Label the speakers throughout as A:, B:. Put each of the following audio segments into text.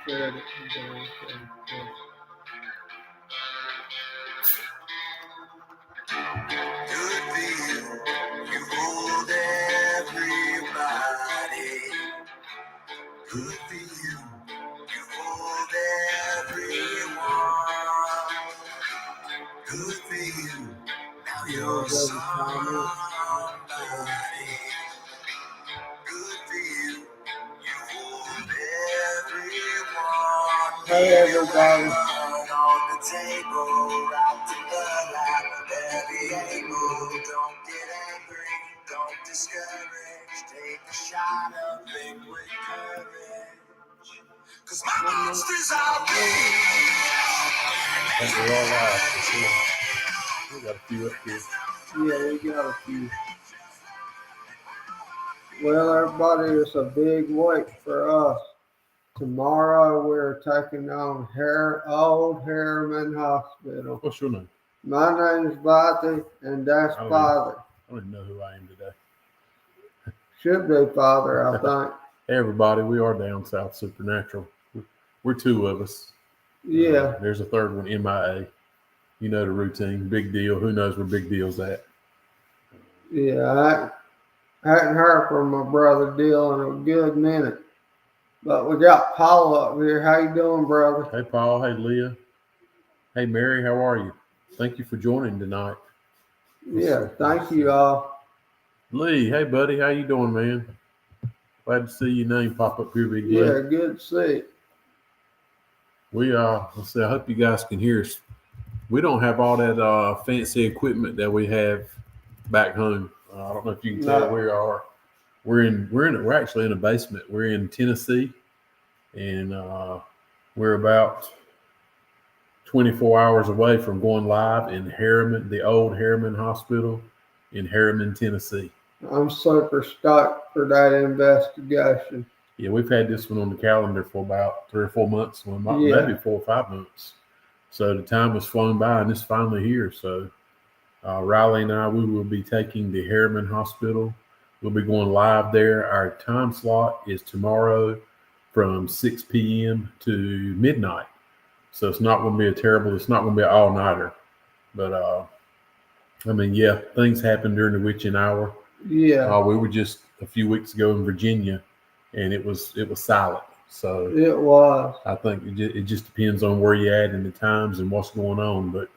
A: said it. Good for you. You hold everybody. Good for you. You hold everyone. Good for you. Now you're somebody. Good for you. You hold everyone. Hey everybody. On the table, right to the light of every angle. Don't get angry, don't discourage. Take a shot of liquid courage. Cause my monsters are big. And we're all live. We got a few up here. Yeah, we got a few. Well, everybody, it's a big week for us. Tomorrow we're taking on Old Harriman Hospital.
B: What's your name?
A: My name's Bobby, and that's Father.
B: I don't even know who I am today.
A: Should be Father, I think.
B: Hey, everybody, we are Down South Supernatural. We're two of us.
A: Yeah.
B: There's a third one, MIA. You know the routine. Big deal. Who knows where Big Deal's at?
A: Yeah, I hadn't heard from my brother Dill in a good minute. But we got Paul up here. How you doing, brother?
B: Hey, Paul. Hey, Leah. Hey, Mary. How are you? Thank you for joining tonight.
A: Thank you all.
B: Lee. Hey, buddy. How you doing, man? Glad to see your name pop up here, Big Lee.
A: Yeah, good to see.
B: Let's see. I hope you guys can hear us. We don't have all that fancy equipment that we have back home. I don't know if you can tell where we are. We're actually in a basement. We're in Tennessee, and we're about 24 hours away from going live in Harriman, the old Harriman Hospital in Harriman, Tennessee.
A: I'm super stoked for that investigation.
B: Yeah, we've had this one on the calendar for about 3 or 4 months, maybe 4 or 5 months. So the time has flown by, and it's finally here. So Riley and I, we will be taking the Harriman Hospital. We'll be going live there. Our time slot is tomorrow from 6 p.m. to midnight. So it's not going to be it's not going to be an all-nighter. But, things happen during the witching hour.
A: Yeah.
B: We were just a few weeks ago in Virginia, and it was silent. So
A: it was.
B: I think it just depends on where you're at and the times and what's going on. But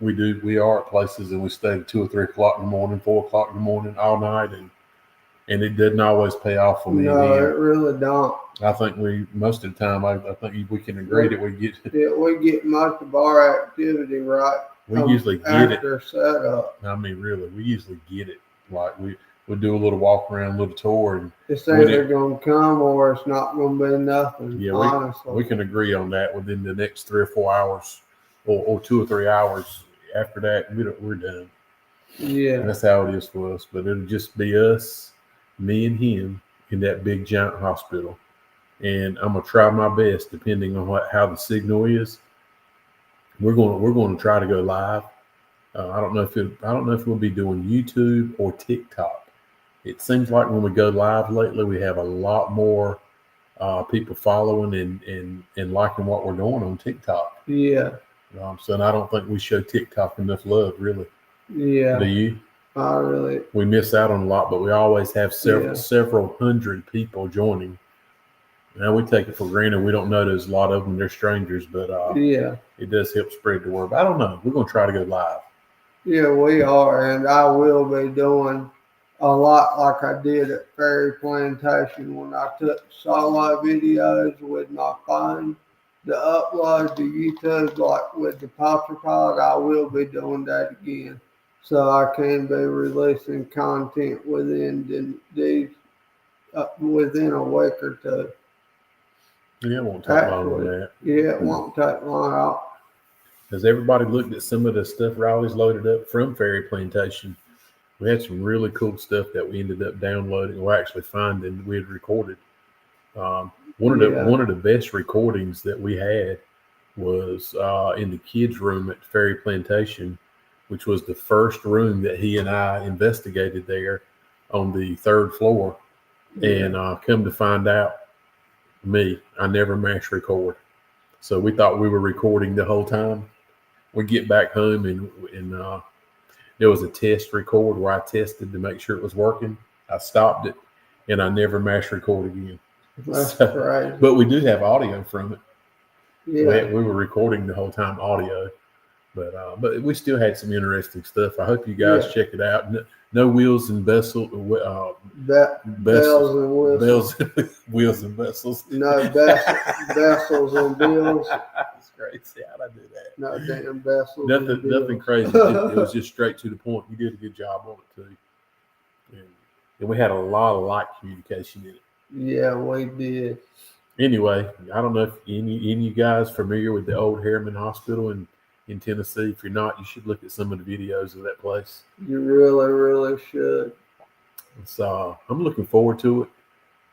B: we are at places, and we stay at 2 or 3 o'clock in the morning, 4 o'clock in the morning, all night, and it doesn't always pay off for me.
A: No, it really don't.
B: I think most of the time, I think we can agree that we get
A: most of our activity right.
B: We usually get it.
A: Set up.
B: I mean, really, we usually get it. Like we'll do a little walk around, a little tour, and
A: it's either going to come or it's not going to be nothing.
B: Yeah,
A: honestly,
B: we can agree on that within the next 3 or 4 hours, or 2 or 3 hours. After that, we're done.
A: Yeah,
B: and that's how it is for us. But it'll just be us, me and him, in that big giant hospital, and I'm gonna try my best, depending on how the signal is. We're going to try to go live. I don't know if we'll be doing YouTube or TikTok. It seems like when we go live lately, we have a lot more people following and liking what we're doing on TikTok.
A: Yeah.
B: So I don't think we show TikTok enough love, really.
A: Yeah.
B: Do you?
A: Really.
B: We miss out on a lot, but we always have several hundred people joining. Now we take it for granted. We don't know there's a lot of them. They're strangers, but it does help spread the word. But I don't know. We're going to try to go live.
A: Yeah, we are, and I will be doing a lot like I did at Ferry Plantation when I took solo videos with my phone to upload to YouTube, like with the Pod. I will be doing that again, so I can be releasing content within a week or two.
B: Yeah, it won't take long on that.
A: Yeah, it won't take long.
B: Has everybody looked at some of the stuff Riley's loaded up from Ferry Plantation? We had some really cool stuff that we ended up downloading or actually finding we had recorded. One of the best recordings that we had was in the kids' room at Ferry Plantation. which was the first room that he and I investigated there on the 3rd floor. And come to find out, I never mash record. So we thought we were recording the whole time. We get back home and there was a test record where I tested to make sure it was working. I stopped it and I never mash record again.
A: That's right.
B: But we do have audio from it.
A: Yeah.
B: We were recording the whole time audio, but we still had some interesting stuff. I hope you guys check it out. No wheels and vessels.
A: Bells and whistles.
B: Wheels and vessels.
A: No vessels and bills.
B: That's crazy. How'd I do that?
A: No damn vessels.
B: Nothing crazy. It was just straight to the point. You did a good job on it too. And we had a lot of light communication in it.
A: Yeah, we did.
B: Anyway, I don't know if any of you guys familiar with the old Harriman Hospital in Tennessee. If you're not, you should look at some of the videos of that place.
A: You really, really should.
B: So I'm looking forward to it.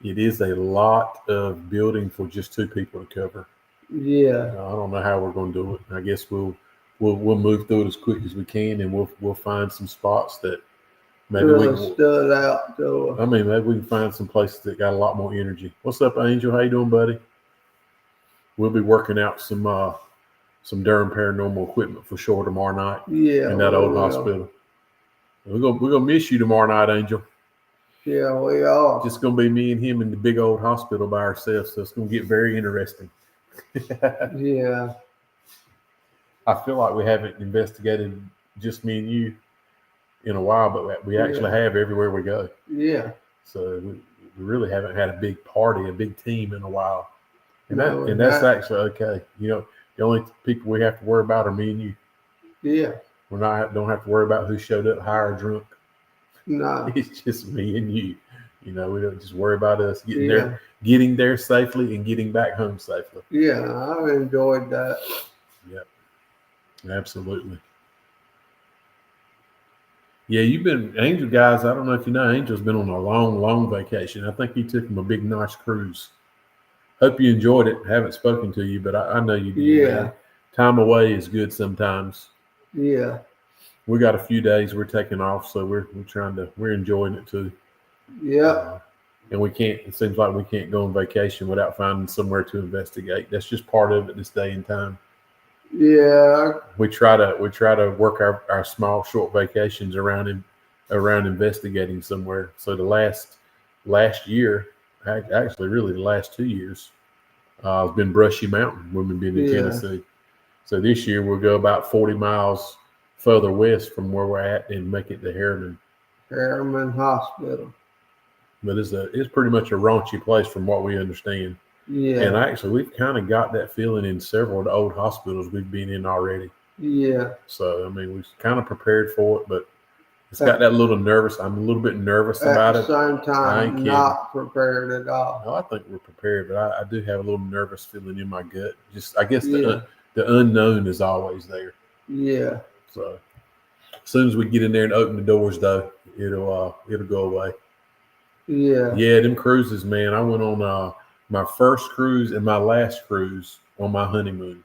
B: It is a lot of building for just 2 people to cover.
A: Yeah.
B: I don't know how we're going to do it. I guess we'll move through it as quick as we can, and we'll find some spots that maybe
A: really stood out to us.
B: I mean, maybe we can find some places that got a lot more energy. What's up, Angel? How you doing, buddy? We'll be working out some Durham paranormal equipment for sure tomorrow night.
A: Yeah,
B: in that old hospital. We're gonna miss you tomorrow night, Angel.
A: Yeah, we are.
B: Just gonna be me and him in the big old hospital by ourselves, so it's gonna get very interesting.
A: Yeah.
B: I feel like we haven't investigated just me and you in a while, but we actually have everywhere we go.
A: Yeah.
B: So we really haven't had a big party, a big team in a while, and that's actually okay. You know, the only people we have to worry about are me and you.
A: Yeah.
B: Don't have to worry about who showed up high or drunk.
A: No.
B: It's just me and you. You know, we don't just worry about us getting there safely and getting back home safely.
A: Yeah, I enjoyed that.
B: Yep. Absolutely. Yeah, Angel, guys, I don't know if you know, Angel's been on a long, long vacation. I think he took him a big, nice cruise. Hope you enjoyed it. Haven't spoken to you, but I know you did.
A: Yeah.
B: Man. Time away is good sometimes.
A: Yeah.
B: We got a few days we're taking off, so we're enjoying it too.
A: Yeah.
B: And it seems like we can't go on vacation without finding somewhere to investigate. That's just part of it this day and time.
A: Yeah.
B: We try to work our small, short vacations around investigating somewhere. So the last year, actually really the last 2 years, has been Brushy Mountain when we've been in Tennessee. So this year we'll go about 40 miles further west from where we're at and make it to
A: Harriman Hospital.
B: But it's pretty much a raunchy place from what we understand.
A: Yeah.
B: And actually, we've kind of got that feeling in several of the old hospitals we've been in already.
A: Yeah.
B: So, I mean, we've kind of prepared for it, but it's got that little nervous. I'm a little bit nervous about it.
A: At the same time, not prepared at all.
B: No, I think we're prepared, but I do have a little nervous feeling in my gut. Just, I guess the unknown is always there.
A: Yeah.
B: So, as soon as we get in there and open the doors, though, it'll go away.
A: Yeah.
B: Yeah, them cruises, man. I went on my first cruise and my last cruise on my honeymoon.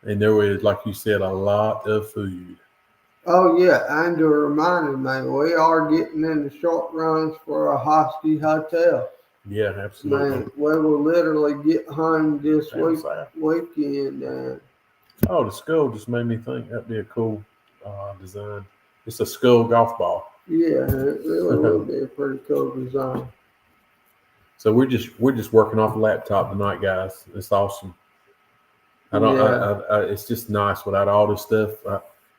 B: And there was, like you said, a lot of food.
A: Oh, yeah. Andrew reminded me, we are getting into short runs for a Hosky hotel.
B: Yeah, absolutely.
A: Man, we will literally get home this weekend.
B: Oh, the skull just made me think that'd be a cool design. It's a skull golf ball.
A: Yeah, it really will be a pretty cool design.
B: So we're just working off a laptop tonight, guys. It's awesome. It's just nice without all this stuff.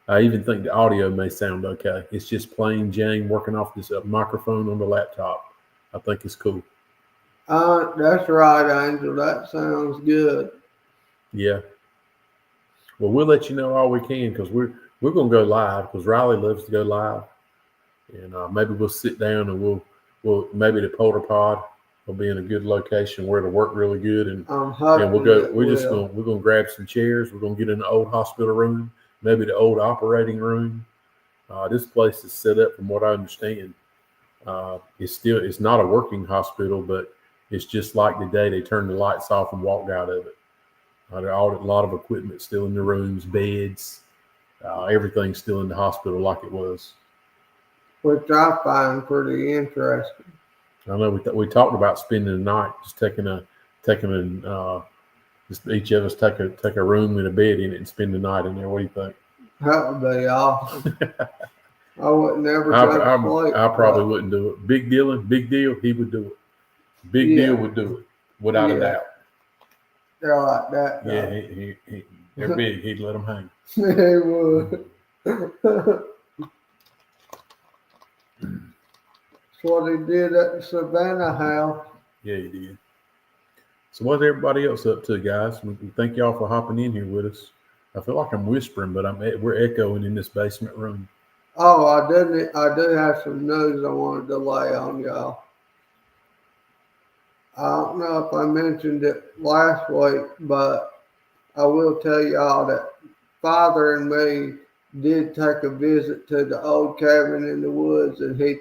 B: I even think the audio may sound okay. It's just plain Jane working off this microphone on the laptop. I think it's cool.
A: That's right, Angel. That sounds good.
B: Yeah. Well, we'll let you know all we can because we're going to go live because Riley loves to go live. And maybe we'll sit down and we'll maybe the Polar Pod will be in a good location where it'll work really good. And we'll go. We're going to grab some chairs. We're going to get in the old hospital room, maybe the old operating room. This place is set up, from what I understand. It's not a working hospital, but it's just like the day they turned the lights off and walked out of it. A lot of equipment still in the rooms, beds. Everything's still in the hospital like it was.
A: which I find pretty interesting.
B: I know we talked about spending the night, just taking just each of us take a room and a bed in it and spend the night in there. What do you think?
A: That would be awesome. I would never go to sleep.
B: I probably wouldn't do it. Big deal, he would do it. Big deal would do it without a doubt.
A: They're like that.
B: Yeah, they're big. He'd let them hang.
A: They would. That's what he did at the Savannah house.
B: Yeah, he did. So what's everybody else up to, guys? We thank y'all for hopping in here with us. I feel like I'm whispering, but we're echoing in this basement room.
A: Oh, I do have some news I wanted to lay on y'all. I don't know if I mentioned it last week, but I will tell y'all that Father and me did take a visit to the old cabin in the woods, and he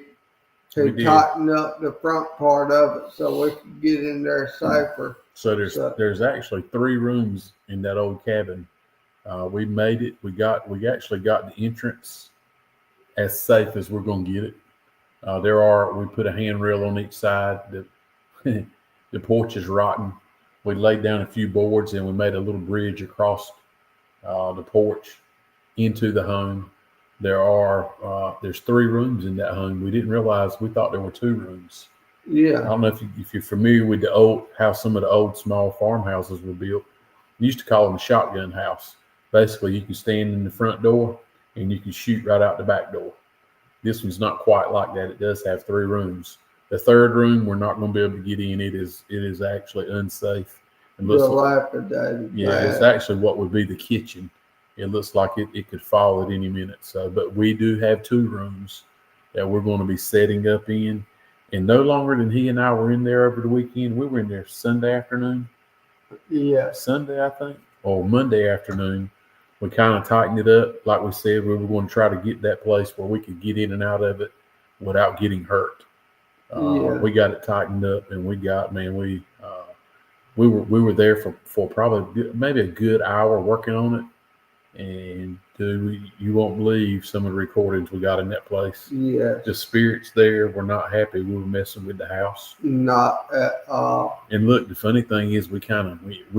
A: tightened up the front part of it so we could get in there safer.
B: So there's actually 3 rooms in that old cabin. We made it. We actually got the entrance as safe as we're going to get it. We put a handrail on each side. The porch is rotten. We laid down a few boards and we made a little bridge across the porch into the home. There's 3 rooms in that home. We didn't realize, we thought there were 2 rooms.
A: Yeah.
B: I don't know if you're familiar with how some of the old small farmhouses were built. We used to call them a shotgun house. Basically, you can stand in the front door and you can shoot right out the back door. This one's not quite like that. It does have 3 rooms. The 3rd room, we're not going to be able to get in. It is actually unsafe.
A: Dilapidated.
B: Yeah, it's actually what would be the kitchen. It looks like it could fall at any minute. So, but we do have 2 rooms that we're going to be setting up in. And no longer than he and I were in there over the weekend. We were in there Sunday afternoon.
A: Yeah.
B: Sunday, I think, or Monday afternoon. We kind of tightened it up. Like we said, we were going to try to get that place where we could get in and out of it without getting hurt. We got it tightened up, and we were there for probably maybe a good hour working on it. And you won't believe some of the recordings we got in that place.
A: Yeah.
B: The spirits there were not happy we were messing with the house.
A: Not at all.
B: And look, the funny thing is we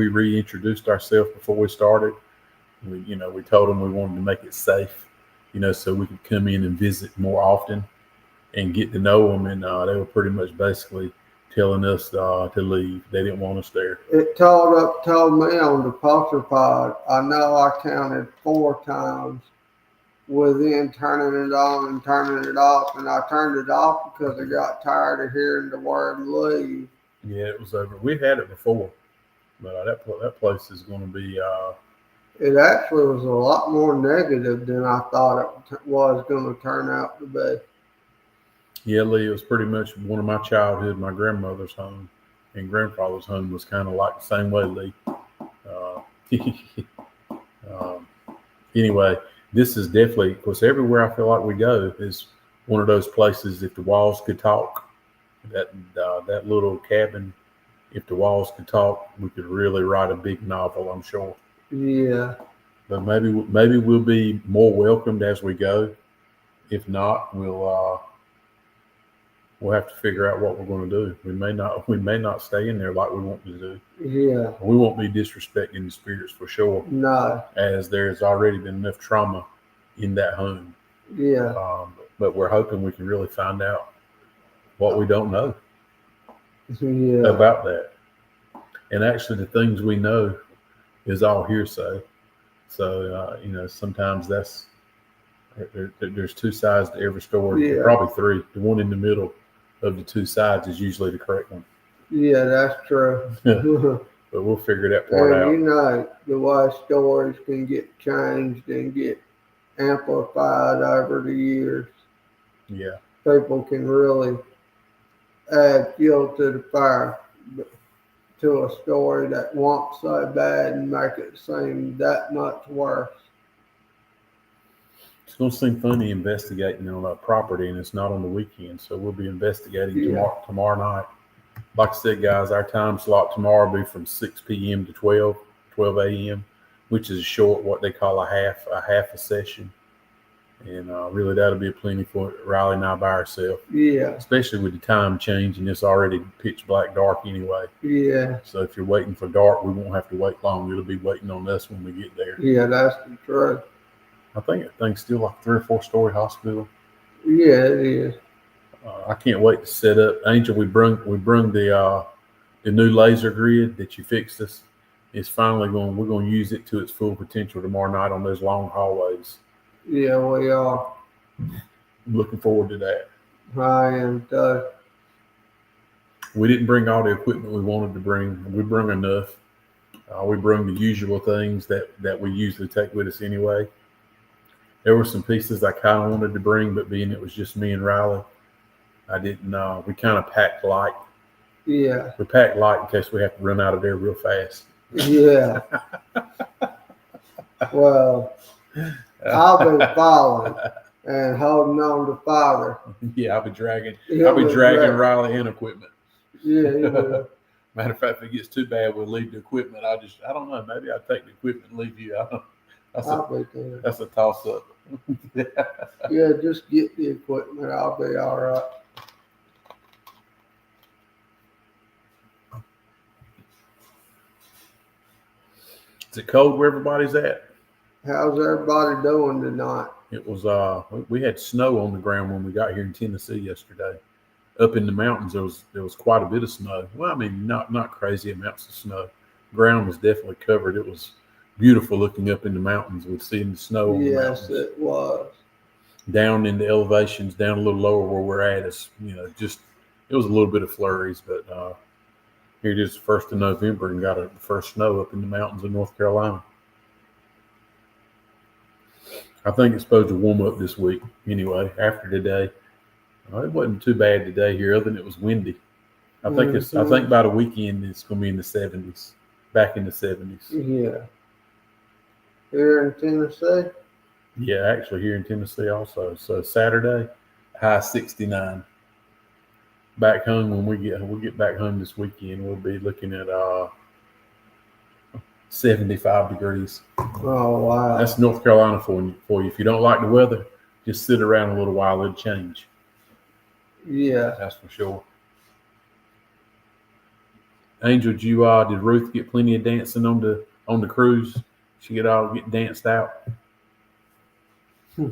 B: reintroduced ourselves before we started. We told them we wanted to make it safe, so we could come in and visit more often and get to know them. And they were pretty much basically telling us to leave. They didn't want us there.
A: It told me on the poster pod. I know I counted 4 times within turning it on and turning it off, and I turned it off because I got tired of hearing the word leave.
B: Yeah, it was over. We had it before, but that place is going to be.
A: It actually was a lot more negative than I thought it was going to turn out to be.
B: Yeah, Lee, it was pretty much one of my childhood. My grandmother's home and grandfather's home was kind of like the same way, Lee. Anyway, this is definitely, of course, everywhere I feel like we go is one of those places. If the walls could talk, that little cabin, if the walls could talk, we could really write a big novel, I'm sure.
A: Yeah.
B: But maybe we'll be more welcomed as we go. If not, we'll have to figure out what we're going to do. We may not stay in there like we want to do.
A: Yeah.
B: We won't be disrespecting the spirits for sure.
A: No.
B: As there's already been enough trauma in that home.
A: Yeah.
B: But we're hoping we can really find out what we don't know about that. And actually, the things we know is all hearsay. So sometimes there's 2 sides to every story. Yeah. Probably 3. The one in the middle of the 2 sides is usually the correct one.
A: Yeah, that's true.
B: But we'll figure that part out.
A: The way stories can get changed and get amplified over the years.
B: Yeah.
A: People can really add fuel to the fire to a story that won't so bad and make it seem that much worse.
B: It's going to seem funny investigating on a property, and it's not on the weekend, so we'll be investigating tomorrow night. Like I said, guys, our time slot tomorrow will be from 6 p.m. to 12 a.m. which is short, what they call a half a session. And really, that'll be a plenty for Riley and I by ourselves,
A: Yeah.
B: especially with the time change and it's already pitch black dark anyway.
A: Yeah.
B: So if you're waiting for dark, we won't have to wait long. It'll be waiting on us when we get there.
A: Yeah, that's the truth.
B: I think that thing's still like 3 or 4 story hospital.
A: Yeah, it is.
B: I can't wait to set up. Angel, we brung the new laser grid that you fixed us. It's finally we're going to use it to its full potential tomorrow night on those long hallways.
A: Yeah, we are.
B: I'm looking forward to that.
A: I am too.
B: We didn't bring all the equipment we wanted to bring. We brought enough. We brought the usual things that we usually take with us anyway. There were some pieces I kind of wanted to bring, but being it was just me and Riley, I didn't. We kind of packed light.
A: Yeah.
B: We packed light in case we have to run out of there real fast.
A: Yeah. Well, I'll be following and holding on to Father.
B: Yeah, I'll be dragging
A: He'll
B: Riley and equipment.
A: Yeah, he will.
B: Matter of fact, if it gets too bad, we'll leave the equipment. I don't know. Maybe I'll take the equipment and leave you. That's a toss up.
A: Yeah, just get the equipment. I'll be all right.
B: Is it cold where everybody's at?
A: How's everybody doing tonight?
B: It was we had snow on the ground when we got here in Tennessee yesterday. Up in the mountains there was quite a bit of snow. Well, I mean not crazy amounts of snow. Ground was definitely covered. It was beautiful looking up in the mountains with seeing the snow on the mountains.
A: Yes, it was.
B: Down in the elevations, down a little lower where we're at, just it was a little bit of flurries, but here it is the 1st of November and got the first snow up in the mountains of North Carolina. I think it's supposed to warm up this week anyway, after today. It wasn't too bad today here, other than it was windy. I think by the weekend it's going to be in the 70s, back in the 70s.
A: Yeah. Here in Tennessee?
B: Yeah, actually here in Tennessee also. So Saturday, high 69. Back home when we get back home this weekend, we'll be looking at 75 degrees.
A: Oh wow.
B: That's North Carolina for you. If you don't like the weather, just sit around a little while, it'll change.
A: Yeah.
B: That's for sure. Angel, did Ruth get plenty of dancing on the cruise? She get danced out. I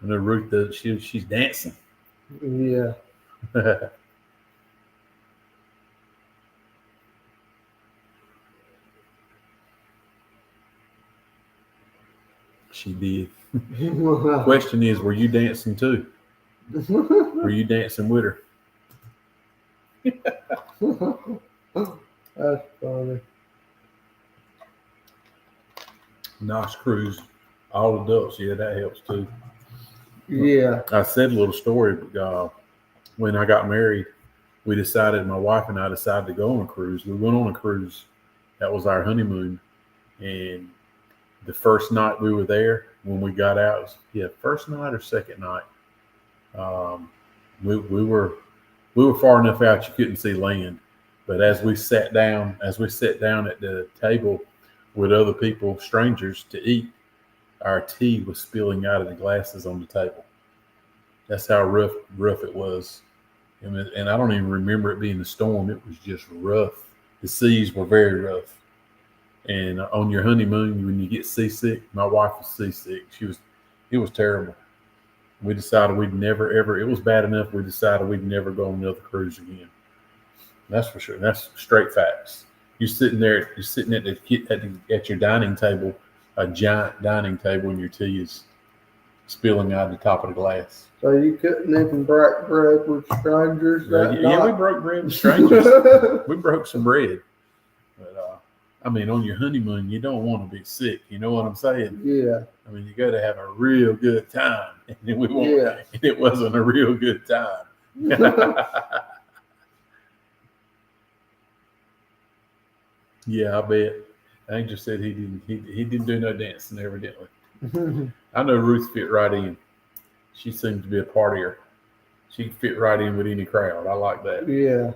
B: know Ruth she's dancing.
A: Yeah.
B: She did. Question is, were you dancing too? Were you dancing with her?
A: That's funny.
B: Nice cruise. All adults, yeah, that helps too.
A: Yeah.
B: I said a little story. When I got married, my wife and I decided to go on a cruise. We went on a cruise. That was our honeymoon. And the first night we were there, when we got out, first night or second night, we were far enough out you couldn't see land. But as we sat down at the table with other people, strangers, to eat, our tea was spilling out of the glasses on the table. That's how rough it was. And I don't even remember it being a storm. It was just rough. The seas were very rough. And on your honeymoon, when you get seasick, my wife was seasick. It was terrible. We decided we'd never, ever, it was bad enough. We decided we'd never go on another cruise again. That's for sure. That's straight facts. You're sitting at your dining table, a giant dining table, and your tea is spilling out of the top of the glass.
A: So you couldn't even break bread with strangers that night?
B: Yeah, we broke bread with strangers. We broke some bread. But, on your honeymoon, you don't want to be sick. You know what I'm saying?
A: Yeah.
B: You got to have a real good time. And it wasn't a real good time. Yeah, I bet. Angel said he didn't do no dancing, evidently. I know Ruth fit right in. She seems to be a partier. She can fit right in with any crowd. I like that.
A: Yeah.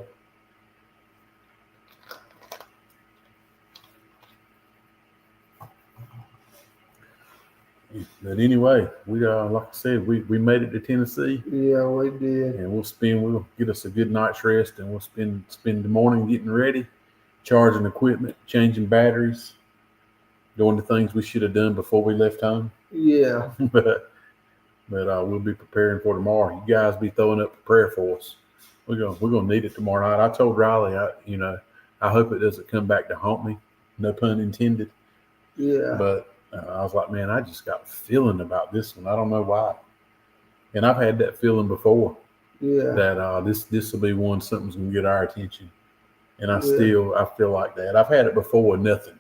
B: But anyway, we like I said, we made it to Tennessee,
C: Yeah, we did.
B: and we'll get us a good night's rest, and we'll spend the morning getting ready, charging equipment, changing batteries, doing the things we should have done before we left home.
C: Yeah,
B: but we'll be preparing for tomorrow. You guys be throwing up a prayer for us. We're gonna need it tomorrow night. I told Riley, I hope it doesn't come back to haunt me. No pun intended.
C: yeah,
B: But I was like, man, I just got a feeling about this one. I don't know why. And I've had that feeling before
C: yeah,
B: that this will be one something's gonna get our attention. And I
C: yeah,
B: feel like that. I've had it before. Nothing,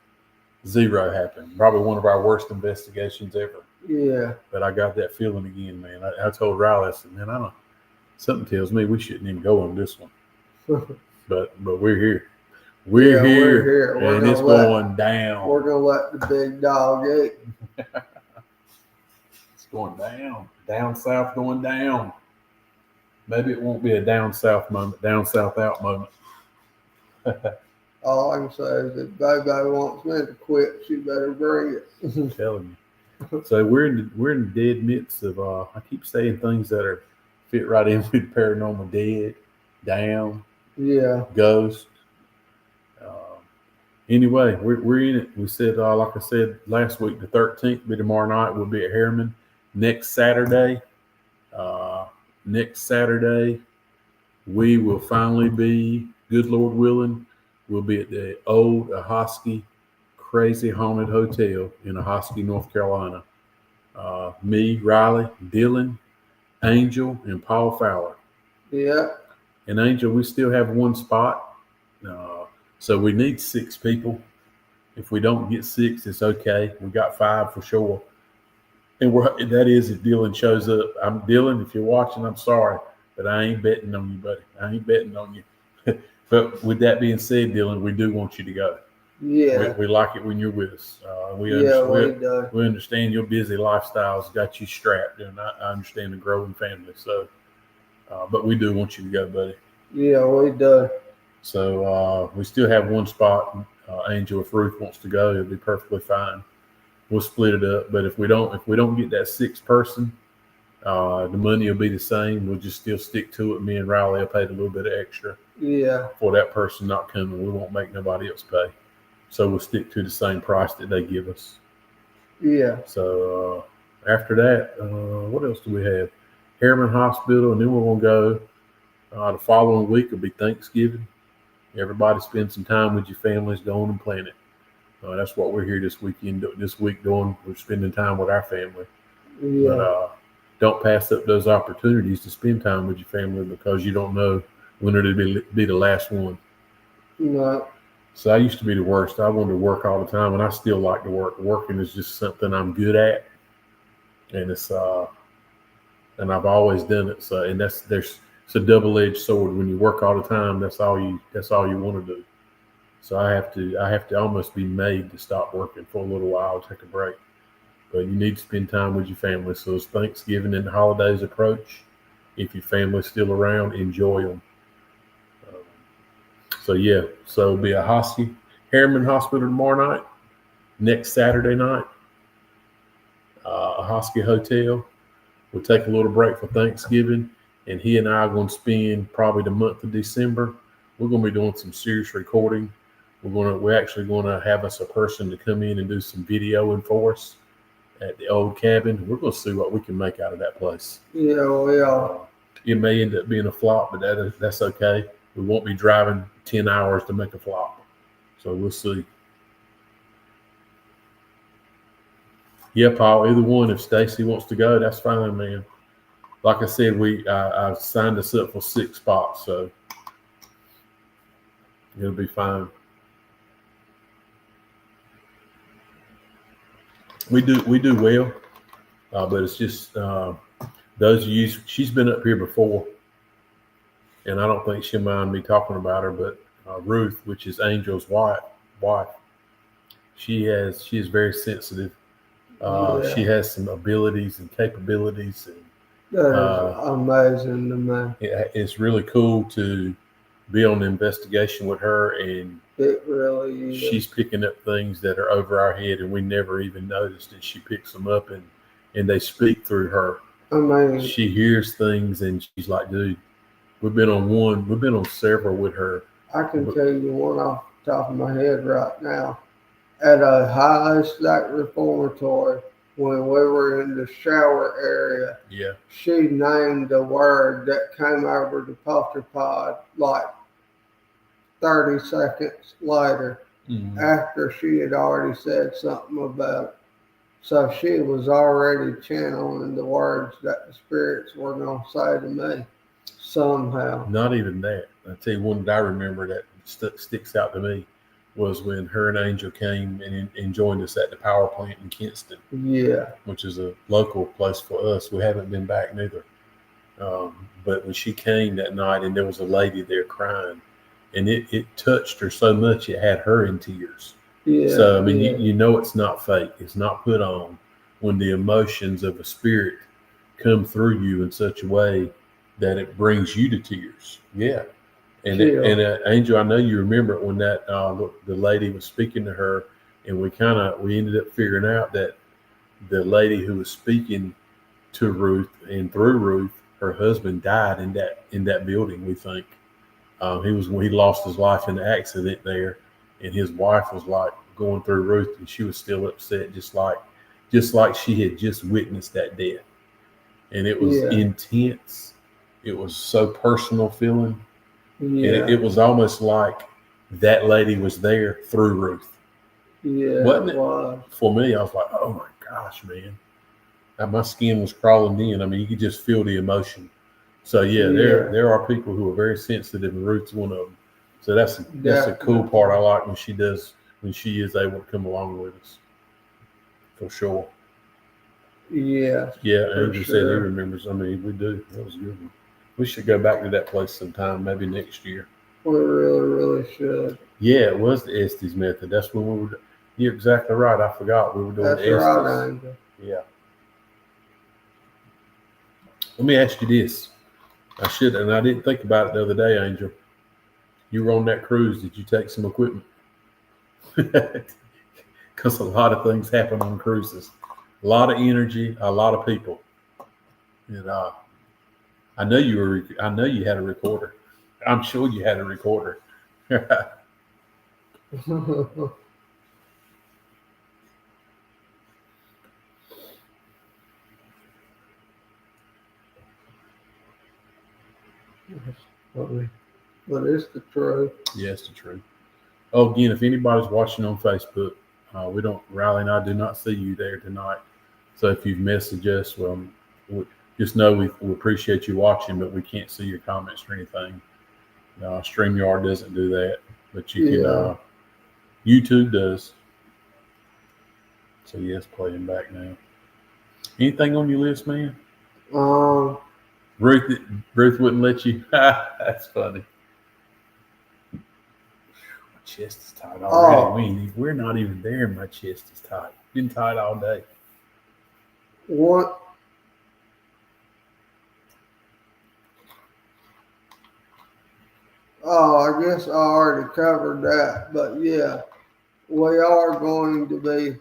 B: zero happened. Probably one of our worst investigations ever.
C: yeah.
B: But I got that feeling again, man. I told Riley, I said, man, I don't. Something tells me we shouldn't even go on this one. But we're here. We're
C: Yeah,
B: here,
C: we're here. We're
B: and it's
C: gonna let
B: going down.
C: we're gonna let the big dog eat.
B: It's going down. Down south going down. Maybe it won't be a down south moment, down south out moment.
C: All I can say is if Baby wants me to quit, she better bring it.
B: I'm telling you. So we're in the dead midst of I keep saying things that are fit right in with paranormal, dead, down,
C: Yeah,
B: ghost. Anyway, we're in it. We said, like I said last week, the 13th, be tomorrow night. We'll be at Harriman. Next Saturday, uh, we will finally be, good Lord willing, we'll be at the old Ahoskie Crazy Haunted Hotel in Ahoskie, North Carolina. Me, Riley, Dylan, Angel, and Paul Fowler.
C: yeah,
B: And Angel, we still have one spot. Uh, so we need 6 people. If we don't get 6, it's okay. We got 5 for sure. And that is if Dylan shows up. I'm Dylan. If you're watching, I'm sorry, but I ain't betting on you, buddy. I ain't betting on you. But with that being said, Dylan, we do want you to go.
C: yeah,
B: We like it when you're with us. We
C: yeah. We
B: understand.
C: do.
B: We understand your busy lifestyle's got you strapped, and I understand the growing family. So, but we do want you to go, buddy.
C: Yeah, we do.
B: So we still have one spot. Angel, if Ruth wants to go, it'll be perfectly fine. We'll split it up. But if we don't get that 6th person, the money will be the same. We'll just still stick to it. Me and Riley will pay a little bit of extra
C: Yeah,
B: for that person not coming. We won't make nobody else pay. So we'll stick to the same price that they give us.
C: yeah,
B: So after that, what else do we have? Harriman Hospital, and then we're gonna go. The following week will be Thanksgiving. Everybody spend some time with your families, go on and plan it. That's what we're here this week doing. We're spending time with our family. But
C: yeah,
B: don't pass up those opportunities to spend time with your family because you don't know when it'll be the last one.
C: no,
B: So I used to be the worst. I wanted to work all the time, and I still like to work. Working is just something I'm good at, and and I've always done it. So and it's a double-edged sword. When you work all the time, that's all you want to do. So I have to almost be made to stop working for a little while, take a break. But you need to spend time with your family. So as Thanksgiving and the holidays approach, if your family's still around, enjoy them. Um, so yeah, so it'll be a Harriman Hospital tomorrow night. Next Saturday night, a Hosky Hotel. We'll take a little break for Thanksgiving, and he and I are going to spend probably the month of December. We're going to be doing some serious recording. We're actually going to have us a person to come in and do some videoing for us at the old cabin. We're going to see what we can make out of that place.
C: yeah, we are.
B: It may end up being a flop, but that's okay. We won't be driving 10 hours to make a flop. So we'll see. Yeah, Paul, either one. If Stacy wants to go, that's fine, man. Like I said, I signed us up for 6 spots, so it'll be fine. We do well, but it's just those of you. She's been up here before, and I don't think she'll mind me talking about her. But Ruth, which is Angel's wife, she is very sensitive.
C: Yeah.
B: She has some abilities and capabilities, and
C: That is amazing to me.
B: it's really cool to be on the investigation with her, and
C: It really is.
B: she's picking up things that are over our head, and we never even noticed, and she picks them up, and and they speak through her.
C: I mean,
B: She hears things, and she's like, "Dude, we've been on several with her."
C: I can
B: But
C: tell you one off the top of my head right now. At a high stack reformatory, when we were in the shower area,
B: yeah,
C: she named the word that came over the poster pod like 30 seconds later
B: mm-hmm.
C: after she had already said something about it. So she was already channeling the words that the spirits were going to say to me somehow.
B: Not even that. I tell you one that I remember that sticks out to me was when her and Angel came and joined us at the power plant in Kinston,
C: Yeah,
B: which is a local place for us. We haven't been back neither. But when she came that night, and there was a lady there crying, and it touched her so much it had her in tears.
C: yeah,
B: So I mean,
C: yeah.
B: you know it's not fake. It's not put on when the emotions of a spirit come through you in such a way that it brings you to tears. Yeah.
C: Chill.
B: Angel, I know you remember it when that the lady was speaking to her, and we ended up figuring out that the lady who was speaking to Ruth and through Ruth, her husband died in that building. We think he lost his life in the accident there, and his wife was like going through Ruth, and she was still upset, just like she had just witnessed that death, and it was
C: Yeah,
B: intense. It was so personal feeling, and
C: yeah,
B: it was almost like that lady was there through Ruth,
C: yeah,
B: wasn't
C: it
B: it?
C: was.
B: For me, I was like, oh my gosh, man. My skin was crawling in. I mean, you could just feel the emotion. So yeah,
C: Yeah,
B: there are people who are very sensitive, and Ruth's one of them. So that's a cool
C: definitely.
B: part I like when she is able to come along with us for sure.
C: Yeah,
B: Yeah,
C: for
B: Angel said he
C: sure.
B: remembers. I mean, we do. That was a good one. We should go back to that place sometime, maybe next year.
C: We really, really should.
B: Yeah, it was the Estes method. That's when we were. You're exactly right. I forgot we were doing
C: That's
B: the Estes.
C: right, Angel.
B: Yeah. Let me ask you this. I should, and I didn't think about it the other day, Angel. You were on that cruise. Did you take some equipment? Because a lot of things happen on cruises. A lot of energy, a lot of people. And I know you were. I know you had a recorder. I'm sure you had a recorder.
C: Funny. But it's the truth.
B: Yes, the truth. Oh, again, if anybody's watching on Facebook, we don't. Riley and I do not see you there tonight. So if you've messaged us, well, just know we appreciate you watching, but we can't see your comments or anything. StreamYard doesn't do that, but you can.
C: Yeah.
B: YouTube does. So yes, playing back now. Anything on your list, man?
C: Um,
B: Ruth Ruth wouldn't let you. That's funny. My chest is tight already.
C: oh,
B: We're not even there. My chest is tight. Been tight all day.
C: what? Oh, I guess I already covered that. But yeah, we are going to be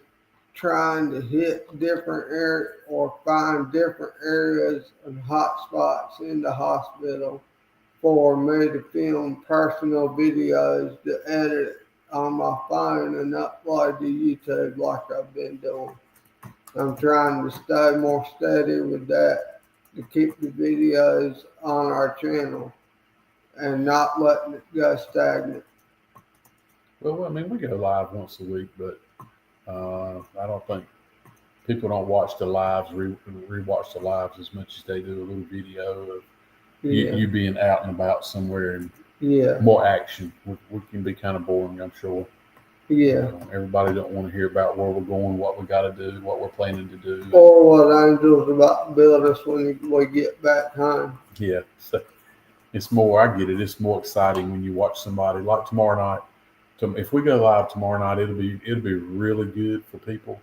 C: trying to hit different areas or find different areas and hot spots in the hospital for me to film personal videos to edit on my phone and upload to YouTube like I've been doing. I'm trying to stay more steady with that to keep the videos on our channel and not letting it go stagnant.
B: Well, I mean, we go live once a week, but I don't think people don't watch the lives, rewatch the lives as much as they do a little video of
C: Yeah,
B: you being out and about somewhere and
C: yeah,
B: more action. We can be kind of boring, I'm sure.
C: yeah.
B: Everybody don't want to hear about where we're going, what we got to do, what we're planning to do.
C: Or what Angel's about to build us when we get back home.
B: Yeah, so it's more. I get it. It's more exciting when you watch somebody like tomorrow night. If we go live tomorrow night, it'll be really good for people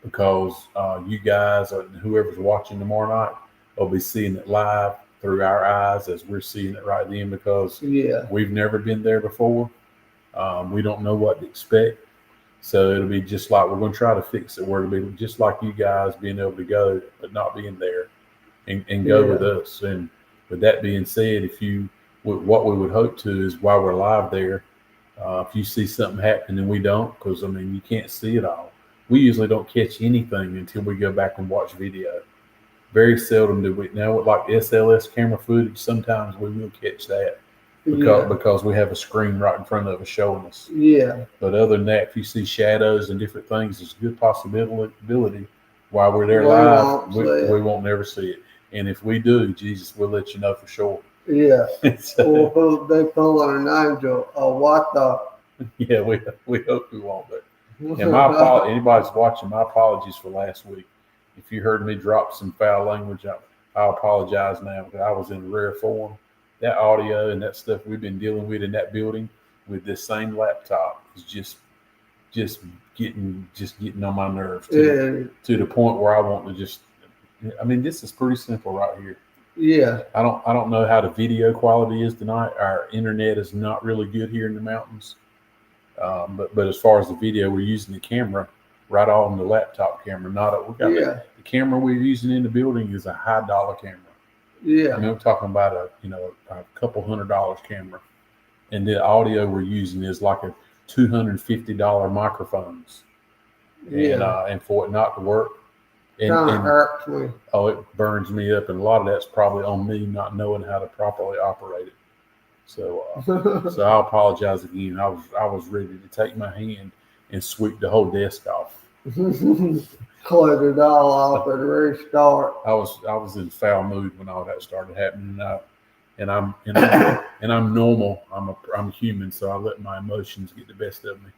B: because you guys or whoever's watching tomorrow night will be seeing it live through our eyes as we're seeing it right then because
C: Yeah,
B: we've never been there before. We don't know what to expect. So it'll be just like we're going to try to fix it where it'll be just like you guys being able to go, but not being there and go with us. And with that being said, what we would hope to is while we're live there, if you see something happening and we don't, because I mean, you can't see it all. We usually don't catch anything until we go back and watch video. Very seldom do we. Now, with like SLS camera footage, sometimes we will catch that because we have a screen right in front of us showing us.
C: Yeah.
B: But other than that, if you see shadows and different things, there's a good possibility while we're there
C: We
B: live,
C: won't see
B: we
C: it.
B: won't never see it. And if we do, Jesus, we'll let you know for sure.
C: Yeah.
B: So,
C: Or they pulling an angel. Or what the?
B: yeah, we hope we won't. But and my apologies, anybody's watching, my apologies for last week. If you heard me drop some foul language, I apologize now because I was in rare form. That audio and that stuff we've been dealing with in that building with this same laptop is just getting on my nerves to the point where I want to just. I mean, this is pretty simple right here.
C: Yeah.
B: I don't know how the video quality is tonight. Our internet is not really good here in the mountains. But as far as the video, we're using the camera right on the laptop camera. The camera we're using in the building is a high dollar camera.
C: Yeah.
B: I mean, we're talking about a couple $100 camera, and the audio we're using is like a $250 microphones. And for it not to work,
C: kind of hurts me.
B: Oh, it burns me up, and a lot of that's probably on me not knowing how to properly operate it. So, so I apologize again. I was ready to take my hand and sweep the whole desk off.
C: Clear it all off and restart.
B: I was in foul mood when all that started happening, and I'm normal. I'm human, so I let my emotions get the best of me,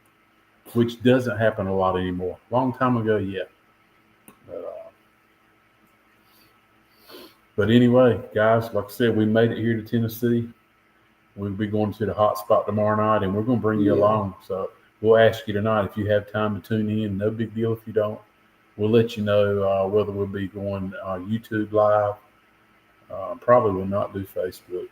B: which doesn't happen a lot anymore. Long time ago, yeah. But anyway, guys, like I said, we made it here to Tennessee. We'll be going to the hot spot tomorrow night, and we're going to bring you along. So we'll ask you tonight if you have time to tune in. No big deal if you don't. We'll let you know whether we'll be going YouTube live. Probably will not do Facebook.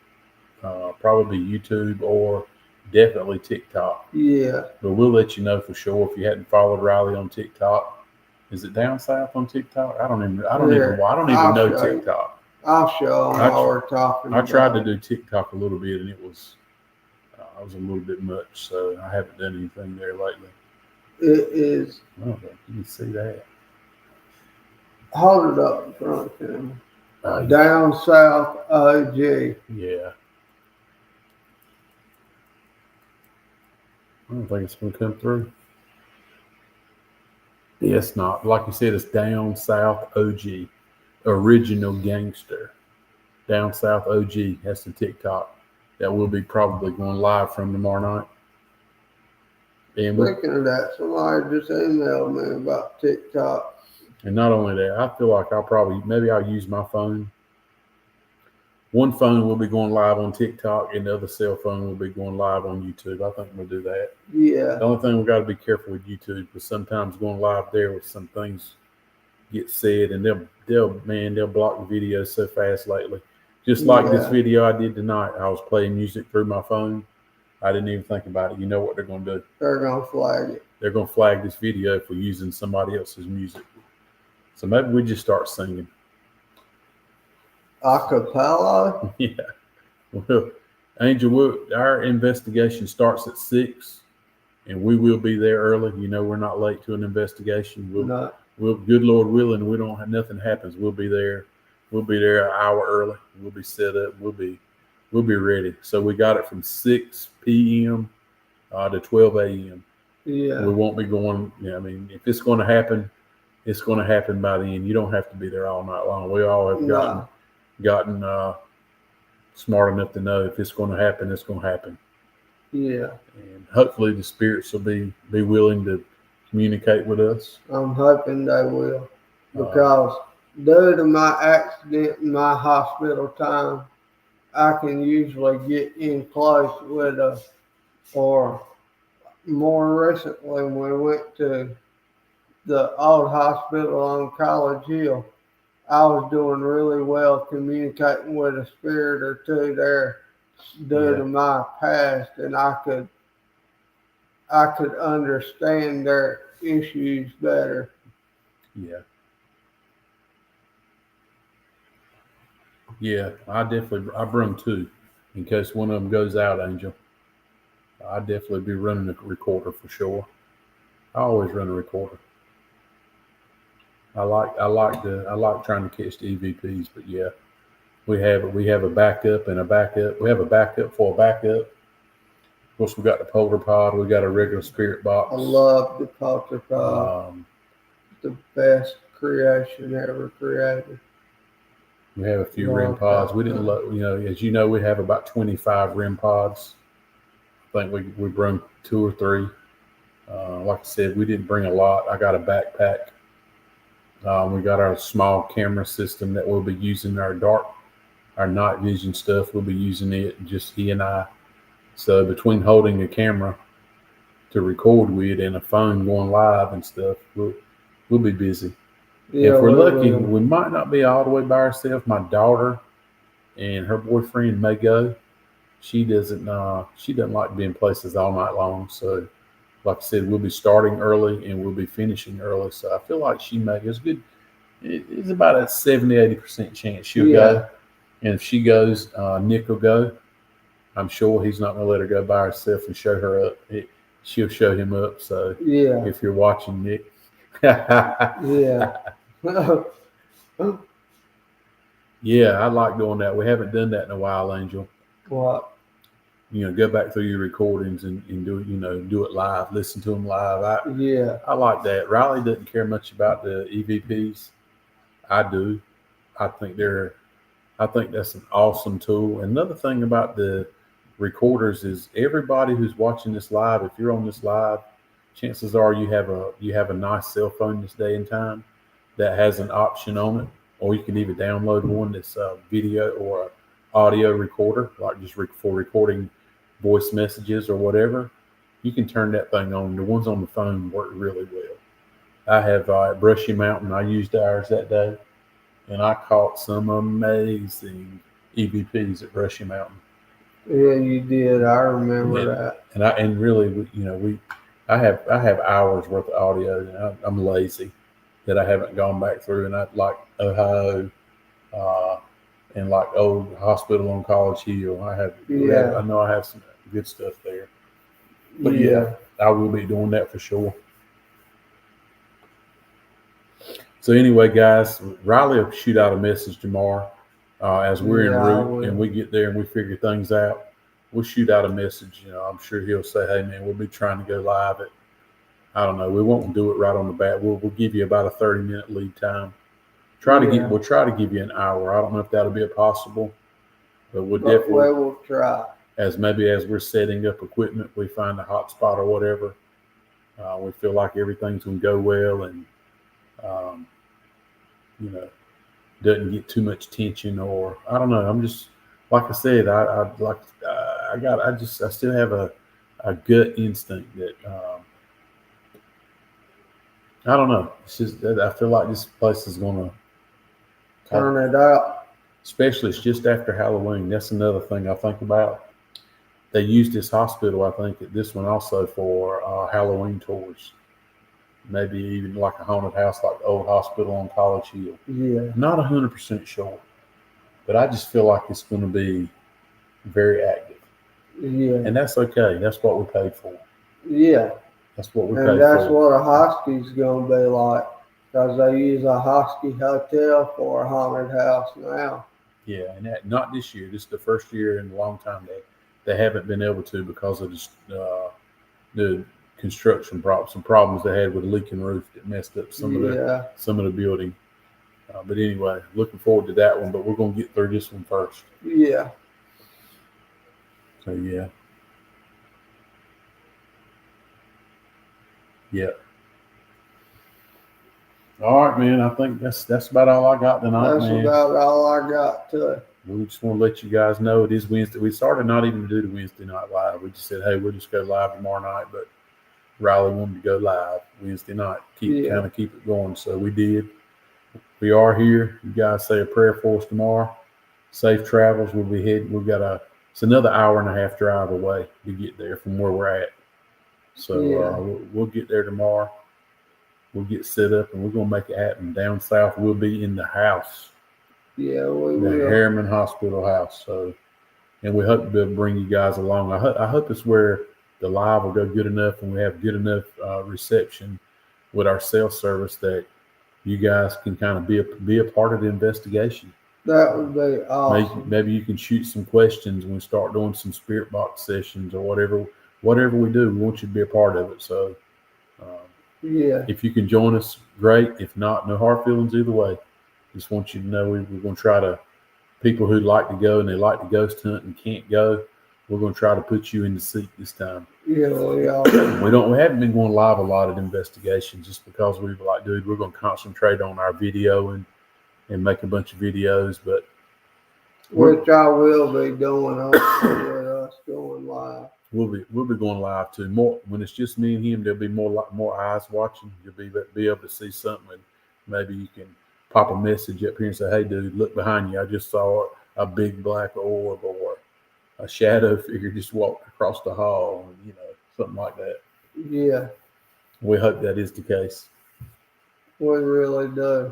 B: Probably YouTube or definitely TikTok.
C: Yeah.
B: But we'll let you know for sure if you hadn't followed Riley on TikTok. Is it down south on TikTok? I don't even know TikTok.
C: I'll show them while we're talking.
B: I tried to do TikTok a little bit, and it was a little bit much, so I haven't done anything there lately.
C: It is.
B: Oh, you can see that.
C: Hold it up in front of him. Down south OG.
B: Yeah. I don't think it's going to come through. Yeah, it's not. Like you said, it's Down South OG. Original Gangster. Down South OG. That's the TikTok that we'll be probably going live from tomorrow night. And
C: speaking of that, somebody just emailed me about TikTok.
B: And not only that, I feel like I'll use my phone. One phone will be going live on TikTok, and the other cell phone will be going live on YouTube. I think we'll do that.
C: Yeah.
B: The only thing we got to be careful with YouTube, because sometimes going live there with some things get said, and they'll block the video so fast lately. Just like this video I did tonight, I was playing music through my phone. I didn't even think about it. You know what they're going to do?
C: They're going to flag it.
B: They're going to flag this video for using somebody else's music. So maybe we just start singing.
C: Acapella?
B: Yeah. Well, Angel, our investigation starts at 6, and we will be there early. You know, we're not late to an investigation. We'll, good Lord willing, we don't have nothing happens. We'll be there. We'll be there an hour early. We'll be set up. We'll be ready. So we got it from 6 p.m. To 12 a.m.
C: Yeah.
B: We won't be going. I mean, if it's going to happen, it's going to happen by then. You don't have to be there all night long. We all have gotten smart enough to know if it's going to happen, it's going to happen.
C: Yeah.
B: And hopefully the spirits will be willing to communicate with us.
C: I'm hoping they will, because due to my accident and my hospital time, I can usually get in close with or more recently when we went to the old hospital on College Hill, I was doing really well communicating with a spirit or two there due to my past, and I could I could understand their issues better.
B: Yeah. Yeah, I bring two in case one of them goes out, Angel. I definitely be running a recorder for sure. I always run a recorder. I like trying to catch the EVPs, but yeah, we have a backup and a backup. We have a backup for a backup. Of course, we got the polar pod. We got a regular spirit
C: I
B: box.
C: love the culture pod,
B: Um,
C: the best creation ever created.
B: we have a few REM
C: Love
B: pods.
C: that
B: We didn't,
C: thing.
B: as you know, we have about 25 REM pods. I think we bring two or three. Like I said, we didn't bring a lot. I got a backpack. We got our small camera system that we'll be using our night vision stuff. We'll be using it, just he and I. So between holding a camera to record with and a phone going live and stuff, we'll be busy. And
C: Yeah,
B: if we're
C: we
B: lucky,
C: will.
B: we might not be all the way by ourselves. My daughter and her boyfriend may go. She doesn't like being places all night long. So like I said, we'll be starting early and we'll be finishing early. So I feel like she may. It's good. It's about a 70-80% chance she'll
C: Yeah,
B: go. And if she goes, Nick will go. I'm sure he's not going to let her go by herself and show her up. She'll show him up. So
C: yeah,
B: if you're watching, Nick, yeah,
C: yeah.
B: I like doing that. We haven't done that in a while, Angel.
C: What?
B: Go back through your recordings and do it. Do it live. Listen to them live.
C: Yeah,
B: I like that. Riley doesn't care much about the EVPs. I do. I think they're I think that's an awesome tool. Another thing about the recorders is everybody who's watching this live, if you're on this live, chances are you have a nice cell phone this day and time that has an option on it, or you can even download one that's a video or a audio recorder, like just for recording voice messages or whatever. You can turn that thing on. The ones on the phone work really well. I have at Brushy Mountain. I used ours that day and I caught some amazing EVPs at Brushy Mountain.
C: yeah, you did. I remember
B: And
C: that.
B: and really, I have hours worth of audio, and I'm lazy that I haven't gone back through, and I like Ohio, uh, and like old hospital on College Hill.
C: Yeah,
B: I know I have some good stuff there, but yeah,
C: yeah,
B: I will be doing that for sure. So anyway, guys, Riley will shoot out a message tomorrow as we're en
C: yeah. I
B: route and
C: will.
B: we get there and we figure things out. We'll shoot out a message. I'm sure he'll say, "Hey, man, we'll be trying to go live at." I don't know. We won't do it right on the bat. We'll give you about a 30-minute lead time.
C: Yeah,
B: We'll try to give you an hour. I don't know if that'll be possible, but we'll
C: but we
B: definitely
C: will try.
B: as we're setting up equipment, we find a hot spot or whatever. We feel like everything's gonna go well and um, you know doesn't get too much tension or I don't know. I'm just like I said. I like I still have a gut instinct that I don't know. It's just that I feel like this place is gonna,
C: Turn it out.
B: especially it's just after Halloween. That's another thing I think about. They used this hospital, I think, at this one also for Halloween tours. Maybe even like a haunted house, like the old hospital on College Hill.
C: Yeah,
B: Not 100% sure, but I just feel like it's going to be very active.
C: yeah,
B: And that's okay. That's what we paid for.
C: yeah.
B: That's what we
C: And
B: paid
C: that's
B: for.
C: what a hostel's gonna be like, 'cause they use a hostel hotel for a haunted house now.
B: Yeah, and not this year. This is the first year in a long time they haven't been able to because of the construction problems, some problems they had with a leaking roof that messed up
C: Yeah,
B: some of the building. But anyway, looking forward to that one. But we're going to get through this one first.
C: yeah.
B: So yeah. All right, man. I think that's about all I got tonight,
C: That's
B: man.
C: about all I got to.
B: We just want to let you guys know it is Wednesday. We started not even to do the Wednesday night live. We just said, hey, we'll just go live tomorrow night. But Riley wanted to go live Wednesday night,
C: Yeah,
B: keep it going. So we did. We are here. You guys say a prayer for us tomorrow. Safe travels. We'll be heading. It's another hour and a half drive away to get there from where we're at. So
C: Yeah.
B: we'll get there tomorrow. We'll get set up, and we're gonna make it happen. Down south, we'll be in the house,
C: Yeah, we
B: the
C: will.
B: Harriman Hospital house. So, and we hope to be able to bring you guys along. I hope it's where the live will go good enough, and we have good enough reception with our cell service that you guys can kind of be a part of the investigation.
C: That would be awesome.
B: Maybe you can shoot some questions when we start doing some spirit box sessions or whatever we do. We want you to be a part of it. So
C: Yeah.
B: if you can join us, great. If not, no hard feelings either way. Just want you to know we're going to try to, people who like to go and they like to ghost hunt and can't go, we're going to try to put you in the seat this time.
C: Yeah, we are.
B: We haven't been going live a lot at investigations just because we were like, dude, we're going to concentrate on our video and make a bunch of videos, but
C: Which I will be doing with us going live.
B: we'll be going live too. More when it's just me and him, there'll be more eyes watching. You'll be able to see something. Maybe you can pop a message up here and say, "Hey, dude, look behind you. I just saw a big black orb or a shadow figure just walked across the hall." And, something like that.
C: Yeah,
B: We hope that is the case.
C: we really do.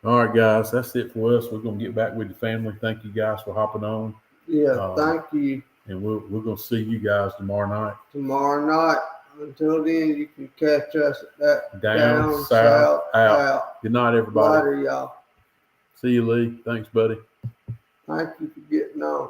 B: All right, guys, that's it for us. We're gonna get back with the family. Thank you guys for hopping on.
C: Yeah, thank you.
B: And we're gonna see you guys tomorrow night.
C: Tomorrow night. Until then, you can catch us at that
B: Down, south, out. Good night, everybody.
C: Later, y'all.
B: See you, Lee. Thanks, buddy.
C: Thank you for getting on.